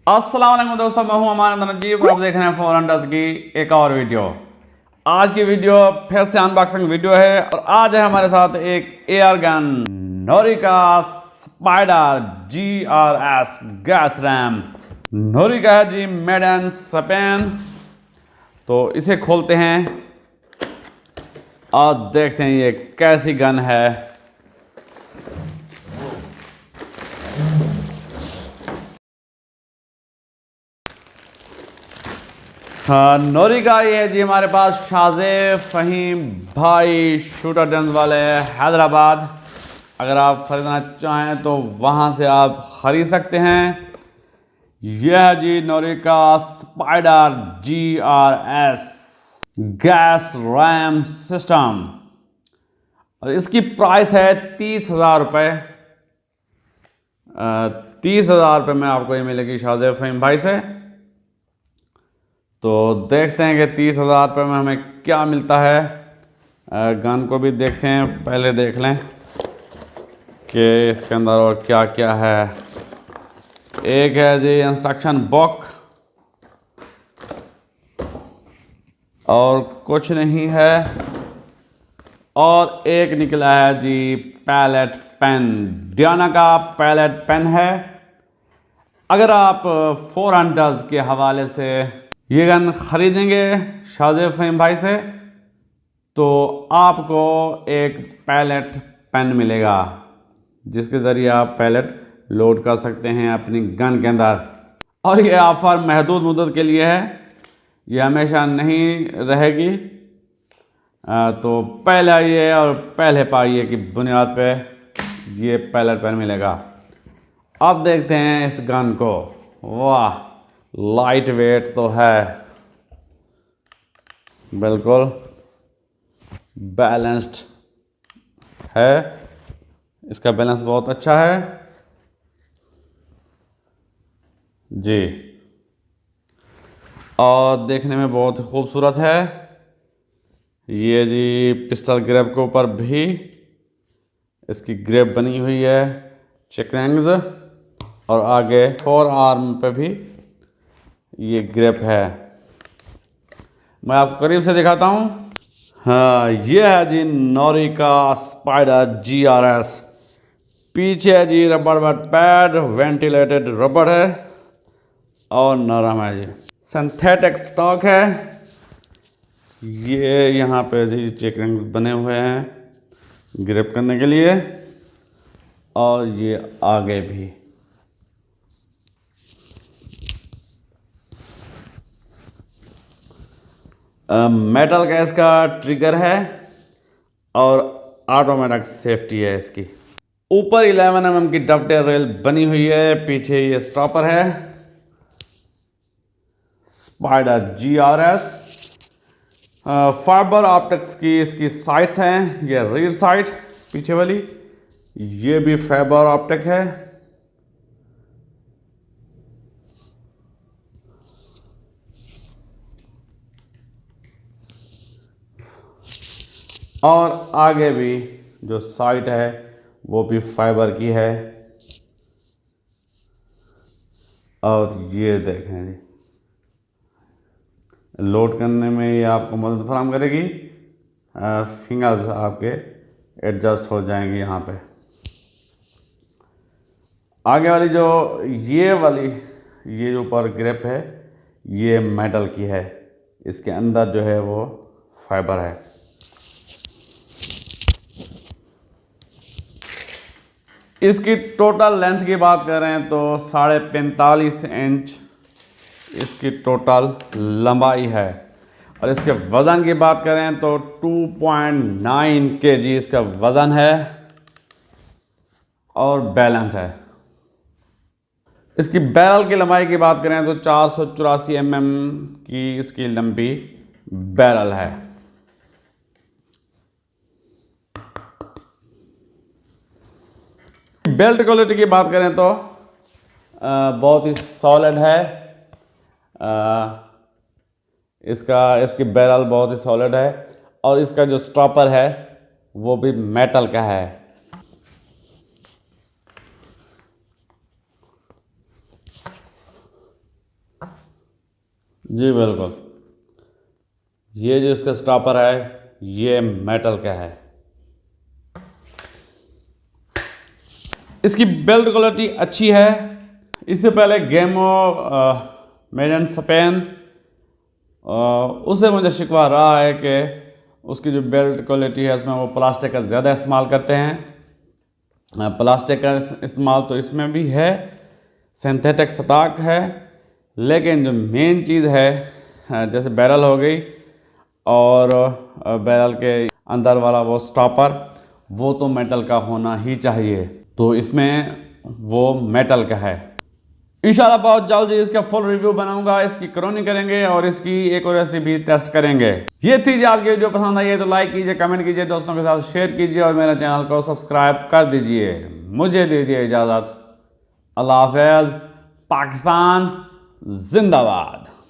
अस्सलाम वालेकुम दोस्तों, मैं हूं अमान नजीब और आप देख रहे हैं फॉर हंटर्स की एक और वीडियो। आज की वीडियो फिर से अनबॉक्सिंग वीडियो है और आज है हमारे साथ एक air gun Norica Spider GRS gas ram. Norica है जी, मेड इन स्पेन। तो इसे खोलते हैं और देखते हैं ये कैसी गन है। हाँ, नोरिका ये है जी हमारे पास शाज़े फ़हीम भाई शूटर गन्स वाले हैदराबाद। अगर आप ख़रीदना चाहें तो वहाँ से आप ख़रीद सकते हैं। यह है जी Norica Spider GRS gas ram system और इसकी प्राइस है 30,000 रुपये। 30,000 रुपये में आपको ये मिलेगी शाज़े फ़हीम भाई से। तो देखते हैं कि 30,000 रुपये में हमें क्या मिलता है। गन को भी देखते हैं, पहले देख लें कि इसके अंदर और क्या क्या है। एक है जी इंस्ट्रक्शन बुक और कुछ नहीं है, और एक निकला है जी पैलेट पेन। डियाना का पैलेट पेन है। अगर आप फॉर हंटर्स के हवाले से ये गन ख़रीदेंगे शाज़े फ़हीम भाई से तो आपको एक पैलेट पेन मिलेगा जिसके ज़रिए आप पैलेट लोड कर सकते हैं अपनी गन के अंदर। और ये ऑफ़र महदूद मुद्दत के लिए है, ये हमेशा नहीं रहेगी। तो पहले आइए और पहले पाइए की बुनियाद पे ये पैलेट पेन मिलेगा। अब देखते हैं इस गन को। वाह, लाइट वेट तो है, बिल्कुल बैलेंस्ड है। इसका बैलेंस बहुत अच्छा है जी, और देखने में बहुत खूबसूरत है। ये जी पिस्टल ग्रिप के ऊपर भी इसकी ग्रिप बनी हुई है, चेकरिंग्स, और आगे फोर आर्म पे भी ये ग्रिप है। मैं आपको करीब से दिखाता हूँ। हाँ, ये है जी नोरिका स्पाइडर GRS। पीछे है जी रबड़ बैट पैड, वेंटिलेटेड रबड़ है और नरम है जी, सिंथेटिक स्टॉक है। ये यहाँ पे जी चेक रिंग्स बने हुए हैं ग्रिप करने के लिए, और ये आगे भी। मेटल का इसका ट्रिगर है और ऑटोमेटिक सेफ्टी है इसकी। ऊपर 11 mm की डबटेल रेल बनी हुई है, पीछे ये स्टॉपर है स्पाइडर GRS। फाइबर ऑप्टिक्स की इसकी साइट्स हैं, ये रियर साइट पीछे वाली, ये भी फाइबर ऑप्टिक है। और आगे भी जो साइट है वो भी फाइबर की है। और ये देखें जी, लोड करने में ये आपको मदद फराहम करेगी। फिंगर्स आपके एडजस्ट हो जाएंगे यहाँ पे। आगे वाली जो ये ऊपर ग्रिप है ये मेटल की है, इसके अंदर जो है वो फाइबर है। इसकी टोटल लेंथ की बात करें तो 45.5 इंच इसकी टोटल लंबाई है, और इसके वज़न की बात करें तो 2.9 kg इसका वज़न है और बैलेंस्ड है। इसकी बैरल की लंबाई की बात करें तो 484 mm की इसकी लंबी बैरल है। बेल्ट क्वालिटी की बात करें तो बहुत ही सॉलिड है। इसकी बैरल बहुत ही सॉलिड है, और इसका जो स्टॉपर है वो भी मेटल का है। जी बिल्कुल, ये जो इसका स्टॉपर है ये मेटल का है। इसकी बिल्ड क्वालिटी अच्छी है। इससे पहले गेमो मेड इन स्पेन, उससे मुझे शिकवा रहा है कि उसकी जो बिल्ड क्वालिटी है उसमें वो प्लास्टिक का ज़्यादा इस्तेमाल करते हैं। प्लास्टिक का इस्तेमाल तो इसमें भी है, सिंथेटिक स्टॉक है, लेकिन जो मेन चीज़ है जैसे बैरल हो गई और बैरल के अंदर वाला वो स्टॉपर, वो तो मेटल का होना ही चाहिए। तो इसमें वो मेटल का है। इंशाल्लाह बहुत जल्द इसका फुल रिव्यू बनाऊंगा, इसकी क्रॉनिंग करेंगे और इसकी एक और ऐसी भी टेस्ट करेंगे। ये थी आज की वीडियो, पसंद आई है तो लाइक कीजिए, कमेंट कीजिए, दोस्तों के साथ शेयर कीजिए और मेरे चैनल को सब्सक्राइब कर दीजिए। मुझे दीजिए इजाज़त। अल्लाह हाफ़िज़। पाकिस्तान जिंदाबाद।